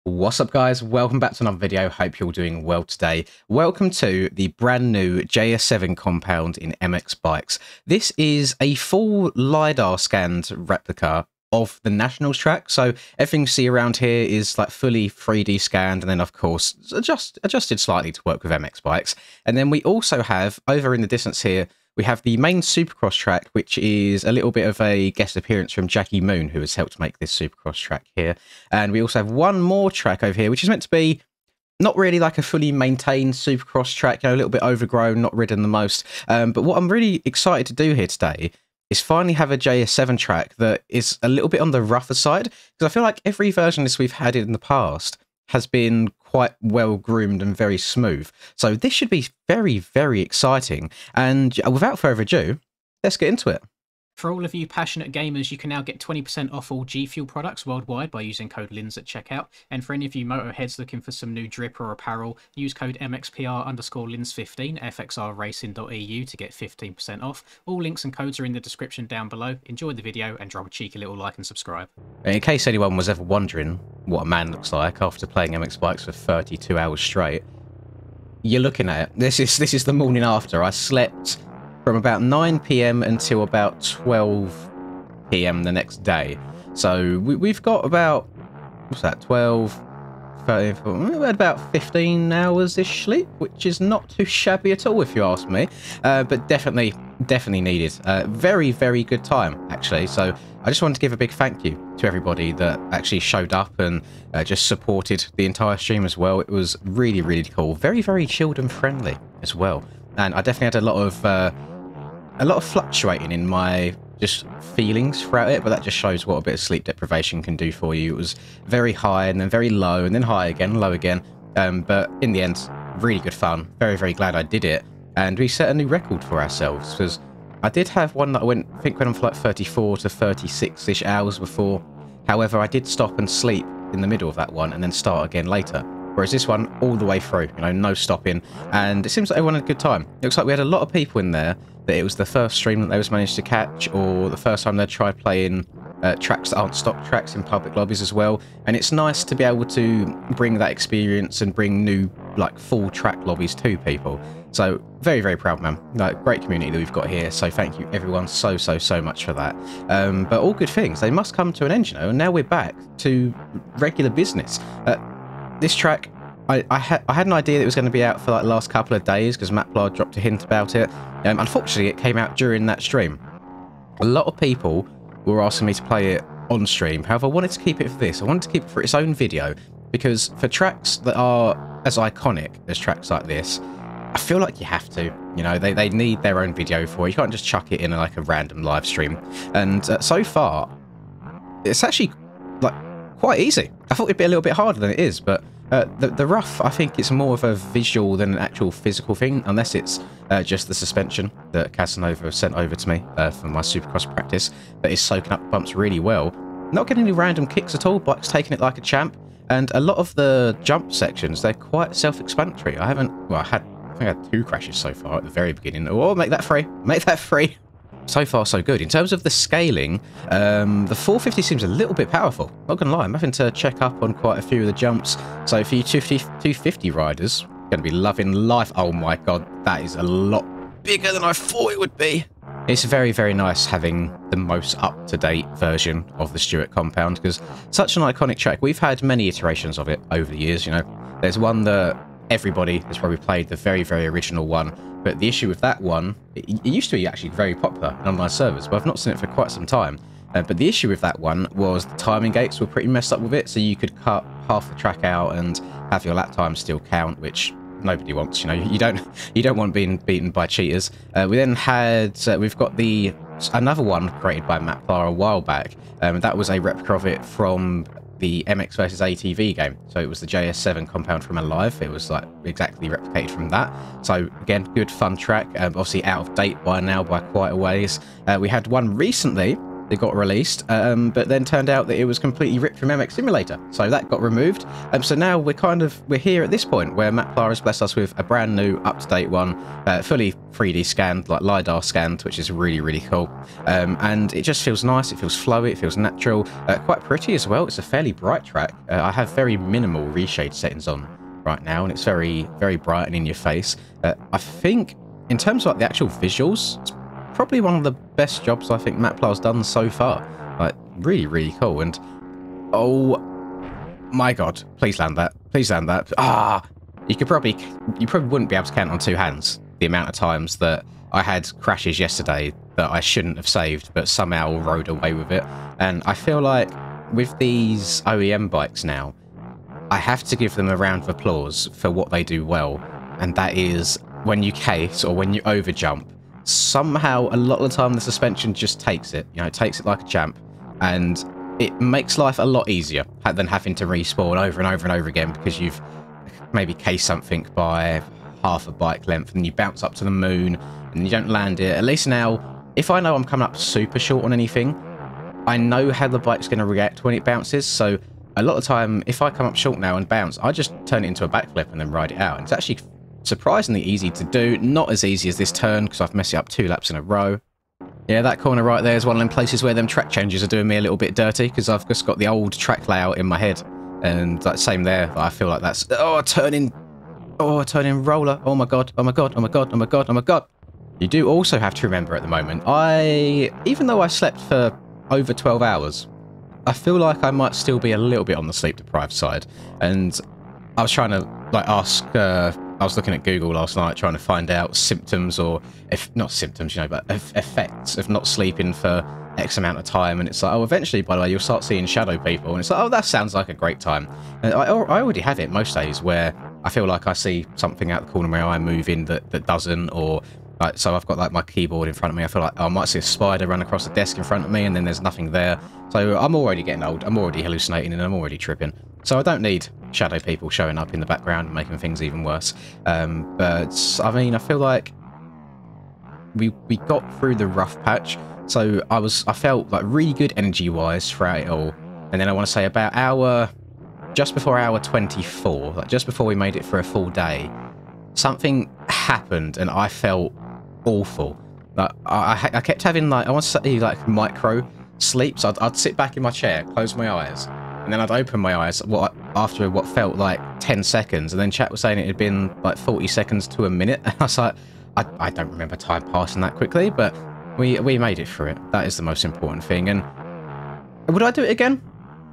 What's up guys, welcome back to another video. Hope you're all doing well today. Welcome to the brand new JS7 compound in MX Bikes. This is a full LiDAR scanned replica of the Nationals track, so everything you see around here is like fully 3D scanned and then of course adjusted slightly to work with MX Bikes. And then we also have, over in the distance here, we have the main Supercross track, which is a little bit of a guest appearance from Jackie Moon, who has helped make this Supercross track here. And we also have one more track over here, which is meant to be not really like a fully maintained Supercross track, you know, a little bit overgrown, not ridden the most. But what I'm really excited to do here today is finally have a JS7 track that is a little bit on the rougher side, because I feel like every version of this we've had in the past has been quite well groomed and very smooth. So this should be very, very exciting. And without further ado, let's get into it. For all of you passionate gamers, you can now get 20% off all G Fuel products worldwide by using code LINS at checkout. And for any of you motorheads looking for some new drip or apparel, use code MXPR_LINS15 fxrracing.eu to get 15% off. All links and codes are in the description down below. Enjoy the video and drop a cheeky little like and subscribe. In case anyone was ever wondering what a man looks like after playing MX Bikes for 32 hours straight, you're looking at it. This is the morning after. I slept from about 9 PM until about 12 PM the next day. So we've got about, what's that, 12, 13, we had about 15 hours-ish sleep, which is not too shabby at all if you ask me, but definitely needed. Very, very good time, actually. So I just wanted to give a big thank you to everybody that actually showed up and just supported the entire stream as well. It was really, really cool. Very, very chilled and friendly as well. And I definitely had a lot of fluctuating in my just feelings throughout it, but that just shows what a bit of sleep deprivation can do for you. It was very high and then very low and then high again, low again. But in the end, really good fun. Very, very glad I did it. And we set a new record for ourselves, because I did have one that I think went on for like 34 to 36-ish hours before. However, I did stop and sleep in the middle of that one and then start again later. Whereas this one, all the way through, you know, no stopping. And it seems like everyone had a good time. It looks like we had a lot of people in there that it was the first stream that they was managed to catch, or the first time they tried playing tracks that aren't stock tracks in public lobbies as well. And it's nice to be able to bring that experience and bring new, like, full track lobbies to people. So very, very proud, man. Like, great community that we've got here. So thank you everyone so much for that. But all good things, they must come to an end, you know. And now we're back to regular business. This track, I had an idea that it was going to be out for like the last couple of days, because Matt Blard dropped a hint about it. Unfortunately, it came out during that stream. A lot of people were asking me to play it on stream. However, I wanted to keep it for this. I wanted to keep it for its own video, because for tracks that are as iconic as tracks like this, I feel like you have to. You know, they need their own video for it. You can't just chuck it in like a random live stream. And so far, it's actually like quite easy. I thought it'd be a little bit harder than it is, but the rough, I think it's more of a visual than an actual physical thing, unless it's just the suspension that Casanova sent over to me for my Supercross practice that is soaking up bumps really well. Not getting any random kicks at all, bike's taking it like a champ, and a lot of the jump sections, they're quite self-explanatory. I think I had 2 crashes so far at the very beginning. Oh, make that free. Make that free. So far, so good. In terms of the scaling, the 450 seems a little bit powerful. Not gonna lie, I'm having to check up on quite a few of the jumps. So for you 250 riders, gonna be loving life. Oh my god, that is a lot bigger than I thought it would be. It's very, very nice having the most up-to-date version of the Stewart compound, because such an iconic track. We've had many iterations of it over the years, you know. There's one that everybody has probably played, the very, very original one. But the issue with that one, it used to be actually very popular on online servers, but I've not seen it for quite some time. But the issue with that one was the timing gates were pretty messed up with it, so you could cut half the track out and have your lap time still count, which nobody wants. You know, you don't want being beaten by cheaters. We then had we've got another one created by Matt Plar a while back. That was a replica of it from the MX versus ATV game. So it was the JS7 compound from Alive. It was like exactly replicated from that. So again, good fun track. Obviously out of date by now by quite a ways. We had one recently that got released, but then turned out that it was completely ripped from MX Simulator, so that got removed. So now we're here at this point where Maplar has blessed us with a brand new, up-to-date one, fully 3D scanned, like LiDAR scanned, which is really, really cool. And it just feels nice, it feels flowy, it feels natural, quite pretty as well. It's a fairly bright track. I have very minimal reshade settings on right now, and it's very, very bright and in your face. I think, in terms of like the actual visuals, it's probably one of the best jobs I think Maplar's done so far. Like, really, really cool. And oh my god, please land that. Please land that. You probably wouldn't be able to count on two hands the amount of times that I had crashes yesterday that I shouldn't have saved, but somehow rode away with it. And I feel like with these OEM bikes now, I have to give them a round of applause for what they do well, and that is when you case or when you overjump, somehow a lot of the time the suspension just takes it. You know, it takes it like a champ, and it makes life a lot easier than having to respawn over and over and over again because you've maybe cased something by half a bike length and you bounce up to the moon and you don't land it. At least now, if I know I'm coming up super short on anything, I know how the bike's going to react when it bounces. So a lot of the time, if I come up short now and bounce, I just turn it into a backflip and then ride it out. And it's actually surprisingly easy to do. Not as easy as this turn because I've messed it up 2 laps in a row. Yeah, that corner right there is one of them places where them track changes are doing me a little bit dirty because I've just got the old track layout in my head. And like, same there, I feel like that's... Oh, turning roller. Oh my god, oh my god, oh my god, oh my god, oh my god. You do also have to remember at the moment, even though I slept for over 12 hours, I feel like I might still be a little bit on the sleep-deprived side. And I was trying to, like, ask... I was looking at Google last night trying to find out symptoms, or if not symptoms, you know, but effects of not sleeping for X amount of time. And it's like, oh, eventually, by the way, you'll start seeing shadow people. And it's like, oh, that sounds like a great time. And I already have it most days where I feel like I see something out the corner of my eye moving that doesn't, or like, so I've got like my keyboard in front of me. I feel like, oh, I might see a spider run across the desk in front of me, and then there's nothing there. So I'm already getting old. I'm already hallucinating, and I'm already tripping. So I don't need shadow people showing up in the background and making things even worse. But I mean, I feel like we got through the rough patch. So I felt like really good energy wise throughout it all. And then I want to say about just before hour 24, like just before we made it for a full day, something happened and I felt awful. Like I kept having, like, I want to say, like, micro sleeps. I'd sit back in my chair, close my eyes, and then I'd open my eyes after what felt like 10 seconds, and then chat was saying it had been like 40 seconds to a minute, and I was like, I don't remember time passing that quickly, but we made it through it. That is the most important thing. And would I do it again?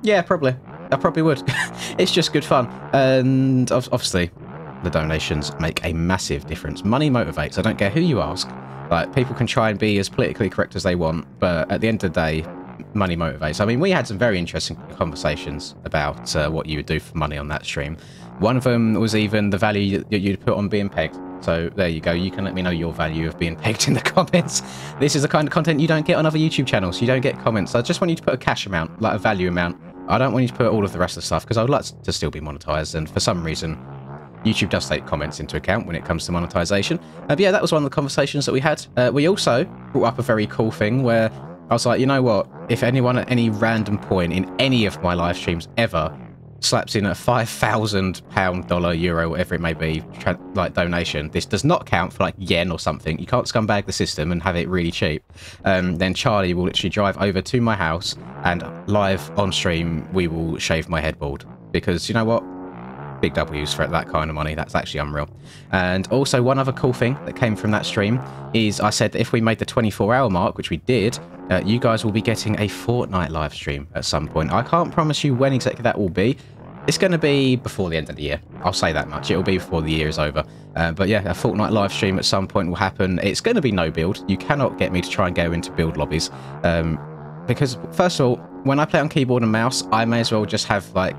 Yeah, probably. I probably would. It's just good fun. And obviously, the donations make a massive difference. Money motivates. I don't care who you ask. Like, people can try and be as politically correct as they want, but at the end of the day, money motivates. I mean, we had some very interesting conversations about what you would do for money on that stream. One of them was even the value that you'd put on being pegged. So there you go. You can let me know your value of being pegged in the comments. This is the kind of content you don't get on other YouTube channels. You don't get comments. I just want you to put a cash amount, like a value amount. I don't want you to put all of the rest of the stuff because I would like to still be monetized, and for some reason YouTube does take comments into account when it comes to monetization. But yeah, that was one of the conversations that we had. We also brought up a very cool thing where I was like, you know what? If anyone at any random point in any of my live streams ever slaps in a £5,000, dollar, euro, whatever it may be, like donation, this does not count for like yen or something. You can't scumbag the system and have it really cheap. Then Charlie will literally drive over to my house and live on stream, we will shave my headboard. Because you know what? Big W's for that kind of money. That's actually unreal. And also, one other cool thing that came from that stream is I said that if we made the 24-hour mark, which we did, you guys will be getting a Fortnite live stream at some point. I can't promise you when exactly that will be. It's going to be before the end of the year. I'll say that much. It'll be before the year is over. But yeah, a Fortnite live stream at some point will happen. It's going to be no build. You cannot get me to try and go into build lobbies. Because, first of all, when I play on keyboard and mouse, I may as well just have, like,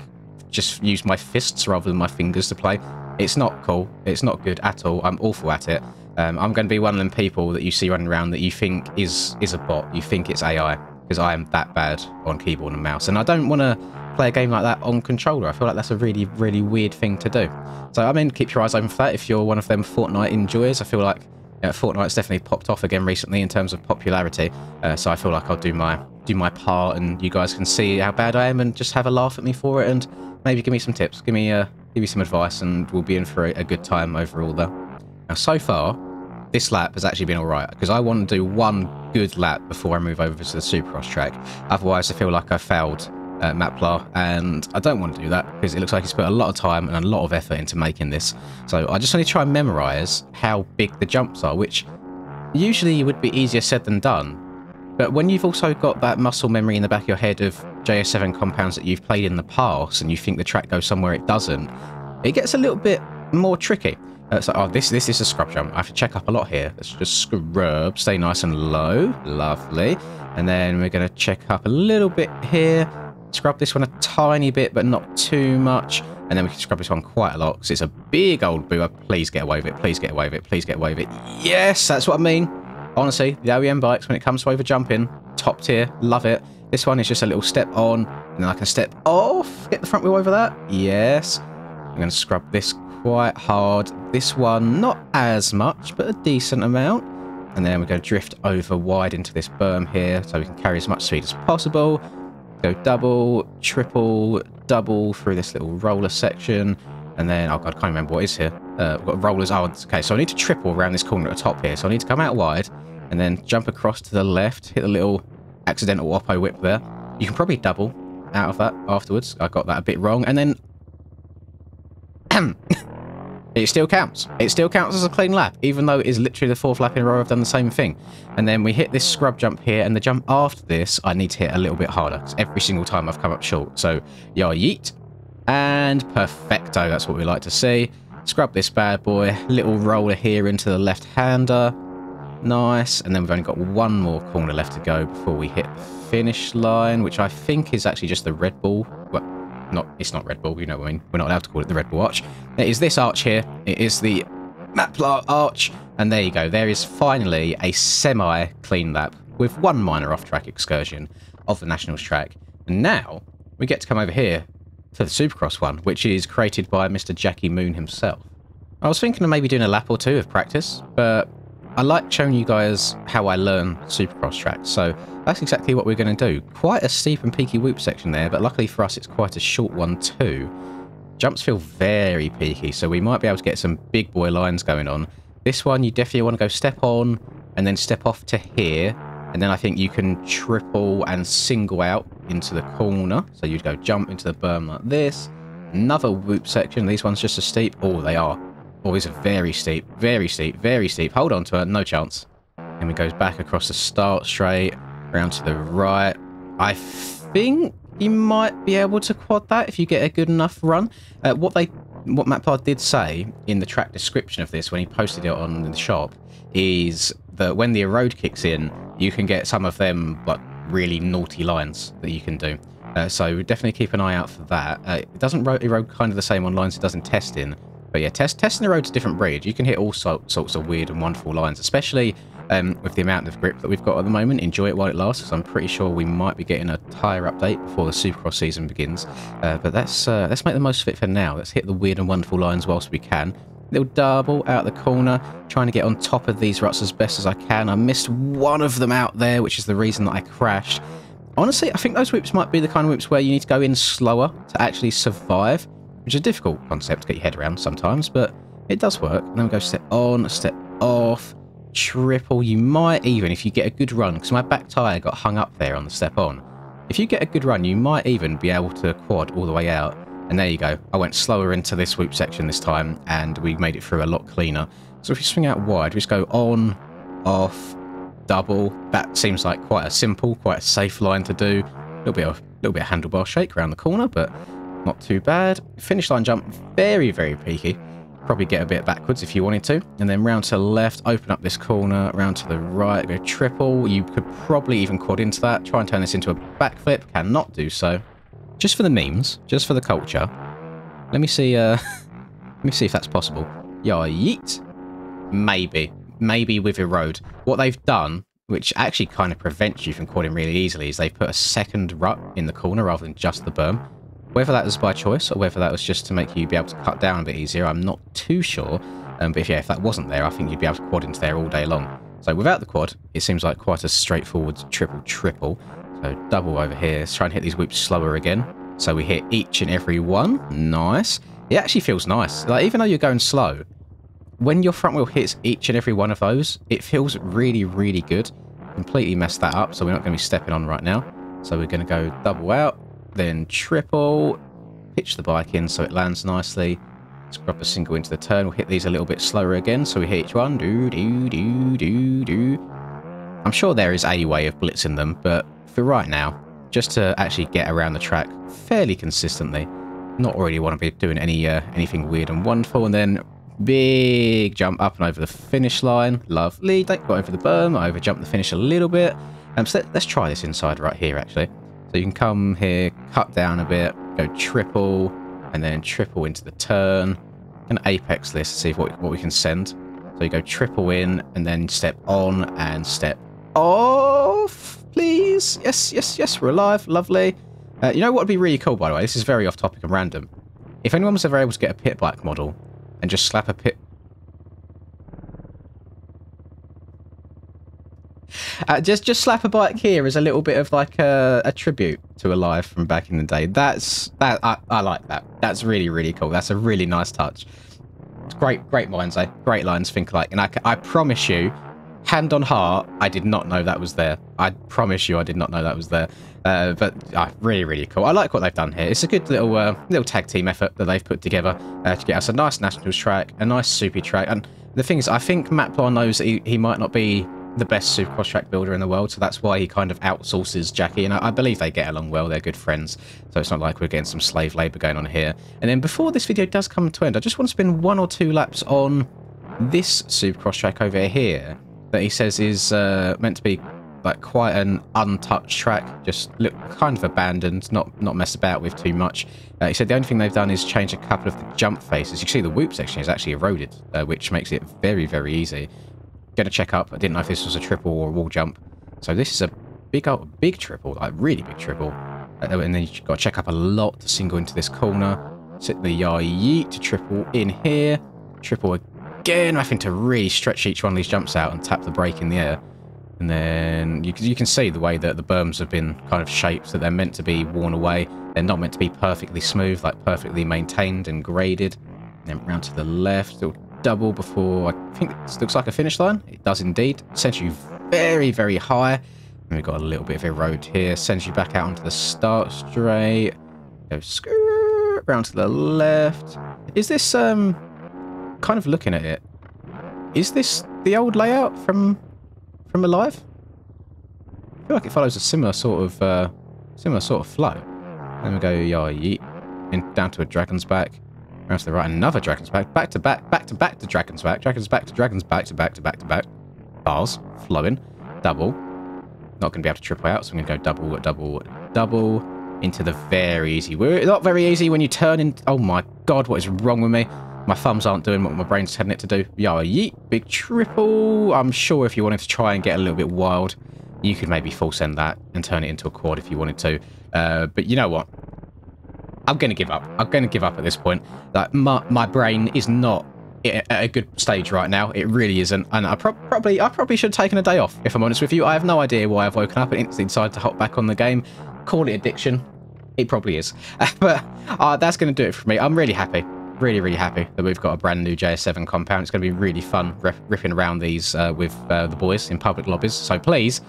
just use my fists rather than my fingers to play. It's not cool. It's not good at all. I'm awful at it. I'm going to be one of them people that you see running around that you think is a bot. You think it's AI, because I am that bad on keyboard and mouse. And I don't want to play a game like that on controller. I feel like that's a really, really weird thing to do. So, I mean, keep your eyes open for that if you're one of them Fortnite enjoyers. I feel like Fortnite's definitely popped off again recently in terms of popularity, so I feel like I'll do my part, and you guys can see how bad I am and just have a laugh at me for it, and maybe give me some tips, give me some advice, and we'll be in for a good time overall there. Now, so far, this lap has actually been alright, because I want to do one good lap before I move over to the Supercross track. Otherwise, I feel like I failed Maplar, and I don't want to do that, because it looks like he's put a lot of time and a lot of effort into making this. So I just want to try and memorise how big the jumps are, which usually would be easier said than done. But when you've also got that muscle memory in the back of your head of JS7 compounds that you've played in the past, and you think the track goes somewhere it doesn't, it gets a little bit more tricky. This is a scrub jump. I have to check up a lot here. Let's just scrub, stay nice and low. Lovely. And then we're going to check up a little bit here. Scrub this one a tiny bit, but not too much. And then we can scrub this one quite a lot, because it's a big old booer. Please get away with it. Please get away with it. Please get away with it. Yes, that's what I mean. Honestly, the OEM bikes, when it comes to over jumping, top tier. Love it. This one is just a little step on, and then I can step off. Get the front wheel over that. Yes. I'm going to scrub this quite hard. This one, not as much, but a decent amount. And then we're going to drift over wide into this berm here, so we can carry as much speed as possible. Go double, triple, double through this little roller section. And then, oh god, I can't remember what is here. We've got rollers. Oh, okay, so I need to triple around this corner at the top here. So I need to come out wide and then jump across to the left, hit the little accidental oppo whip there. You can probably double out of that afterwards. I got that a bit wrong. And then it still counts. It still counts as a clean lap, even though it is literally the fourth lap in a row I've done the same thing. And then we hit this scrub jump here, and the jump after this, I need to hit a little bit harder, because every single time I've come up short. So, yeah, yeet. And perfecto, that's what we like to see. Scrub this bad boy. Little roller here into the left-hander. Nice. And then we've only got one more corner left to go before we hit the finish line, which I think is actually just the Red Bull. Well, it's not Red Bull, you know what I mean. We're not allowed to call it the Red Bull arch. It is this arch here. It is the Maplar arch. And there you go. There is finally a semi-clean lap with one minor off-track excursion of the Nationals track. And now we get to come over here to the Supercross one, which is created by Mr. Jackie Moon himself. I was thinking of maybe doing a lap or two of practice, but I like showing you guys how I learn Supercross tracks, so that's exactly what we're going to do. Quite a steep and peaky whoop section there, but luckily for us it's quite a short one too. Jumps feel very peaky, so we might be able to get some big boy lines going on. This one you definitely want to go step on and then step off to here, and then I think you can triple and single out into the corner. So you'd go jump into the berm like this. Another whoop section. These ones just as steep. Oh, they are. Oh, these are very steep. Very steep. Very steep. Hold on to her. No chance. And we goes back across the start straight. Round to the right. I think you might be able to quad that if you get a good enough run. What Maplar did say in the track description of this when he posted it on the shop is that when the erode kicks in, you can get some of them like really naughty lines that you can do. So definitely keep an eye out for that. It doesn't erode kind of the same on lines it does in testing. But yeah, testing erode's a different breed. You can hit all sorts of weird and wonderful lines, especially with the amount of grip that we've got at the moment. Enjoy it while it lasts, because I'm pretty sure we might be getting a tyre update before the Supercross season begins. But let's make the most of it for now. Let's hit the weird and wonderful lines whilst we can. Little double out the corner, trying to get on top of these ruts as best as I can. I missed one of them out there, which is the reason that I crashed. Honestly, I think those whips might be the kind of whips where you need to go in slower to actually survive, which is a difficult concept to get your head around sometimes, but it does work. And then we go step on, step off, triple. You might even, if you get a good run, because my back tyre got hung up there on the step on. If you get a good run, you might even be able to quad all the way out. And there you go. I went slower into this whoop section this time, and we made it through a lot cleaner. So if you swing out wide, we just go on, off, double. That seems like quite a simple, quite a safe line to do. A little bit of handlebar shake around the corner, but not too bad. Finish line jump, very, very peaky. Probably get a bit backwards if you wanted to. And then round to the left, open up this corner, round to the right, go triple. You could probably even quad into that. Try and turn this into a backflip. Cannot do so. Just for the memes, just for the culture. Let me see, let me see if that's possible. Yeah, yeet. Maybe with erode. What they've done, which actually kind of prevents you from quadding really easily, is they've put a second rut in the corner rather than just the berm. Whether that was by choice or whether that was just to make you be able to cut down a bit easier, I'm not too sure. But if that wasn't there, I think you'd be able to quad into there all day long. So without the quad, it seems like quite a straightforward triple. So double over here. Let's try and hit these whoops slower again. So we hit each and every one. Nice. It actually feels nice. Like, even though you're going slow, when your front wheel hits each and every one of those, it feels really, really good. Completely messed that up, so we're not going to be stepping on right now. So we're going to go double out, then triple, pitch the bike in so it lands nicely. Let's grab a single into the turn. We'll hit these a little bit slower again, so we hit each one. I'm sure there is a way of blitzing them, but for right now, just to actually get around the track fairly consistently, not really want to be doing anything weird and wonderful. And then big jump up and over the finish line. Lovely. Don't go over the berm. I over jump the finish a little bit. So let's try this inside right here, actually. So you can come here, cut down a bit, go triple, and then triple into the turn. An apex this to see what we can send. So you go triple in, and then step on and step off, please. Yes, we're alive. Lovely. You know what would be really cool, by the way? This is very off topic and random. If anyone was ever able to get a pit bike model and just slap a pit... just slap a bike here as a little bit of like a tribute to Alive from back in the day. I like that. That's really, really cool. That's a really nice touch. It's great minds, eh? Great lines, think alike. And I promise you, hand on heart, I did not know that was there. I promise you I did not know that was there. But really, really cool. I like what they've done here. It's a good little tag team effort that they've put together to get us a nice Nationals track, a nice soupy track. And the thing is, I think Matt Plar knows that he might not be the best Supercross track builder in the world, so that's why he kind of outsources Jackie, and I believe they get along well. They're good friends, so it's not like we're getting some slave labour going on here. And then before this video does come to end, I just want to spend 1 or 2 laps on this Supercross track over here that he says is meant to be like quite an untouched track, just look kind of abandoned, not messed about with too much. He said the only thing they've done is change a couple of the jump faces. You can see the whoop section is actually eroded, which makes it very, very easy. Gonna check up. I didn't know if this was a triple or a wall jump. So this is a big triple, like really big triple. And then you've got to check up a lot to single into this corner. Sit the yeet to triple in here. Triple again, having to really stretch each one of these jumps out and tap the brake in the air. And then you can see the way that the berms have been kind of shaped, that they're meant to be worn away. They're not meant to be perfectly smooth, like perfectly maintained and graded. And then round to the left, it'll double before, I think it looks like a finish line. It does indeed. Sends you very, very high. And we've got a little bit of a road here. Sends you back out onto the start straight. Go skirt round to the left. Is this, kind of looking at it, is this the old layout from Alive? I feel like it follows a similar sort of flow. Then we go yeet, and down to a Dragon's Back. Round to the right, another Dragon's Back, back to Dragon's Back, Dragon's Back to Dragon's Back to back to back. Bars, flowing, double. Not going to be able to triple out, so I'm going to go double, into the very easy. We're not very easy when you turn in. Oh my god, what is wrong with me? My thumbs aren't doing what my brain's telling it to do. Yeet, big triple. I'm sure if you wanted to try and get a little bit wild, you could maybe full send that and turn it into a quad if you wanted to. But you know what? I'm going to give up. I'm going to give up at this point. Like, my brain is not at a good stage right now. It really isn't. And I probably should have taken a day off, if I'm honest with you. I have no idea why I've woken up and instantly decided to hop back on the game. Call it addiction. It probably is. But that's going to do it for me. I'm really happy. Really, really happy that we've got a brand new JS7 compound. It's going to be really fun ripping around these with the boys in public lobbies. So please,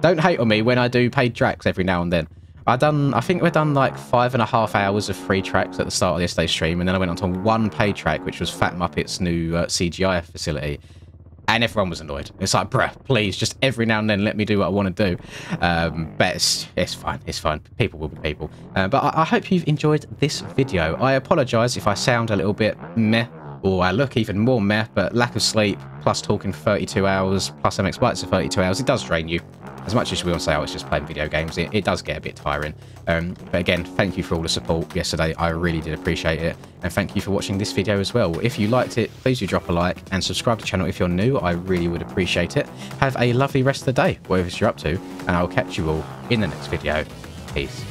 don't hate on me when I do paid tracks every now and then. I think we've done like 5.5 hours of free tracks at the start of yesterday's stream, and then I went on to one paid track, which was Fat Muppet's new CGI facility, and everyone was annoyed. It's like, bruh, please, just every now and then let me do what I want to do. But it's fine. People will be people. But I hope you've enjoyed this video. I apologise if I sound a little bit meh, or I look even more meh, but lack of sleep, plus talking for 32 hours, plus MX Bikes for 32 hours, it does drain you. As much as we want to say, oh, it's just playing video games, it does get a bit tiring. But again, thank you for all the support yesterday. I really did appreciate it. And thank you for watching this video as well. If you liked it, please do drop a like and subscribe to the channel if you're new. I really would appreciate it. Have a lovely rest of the day, whatever you're up to. And I'll catch you all in the next video. Peace.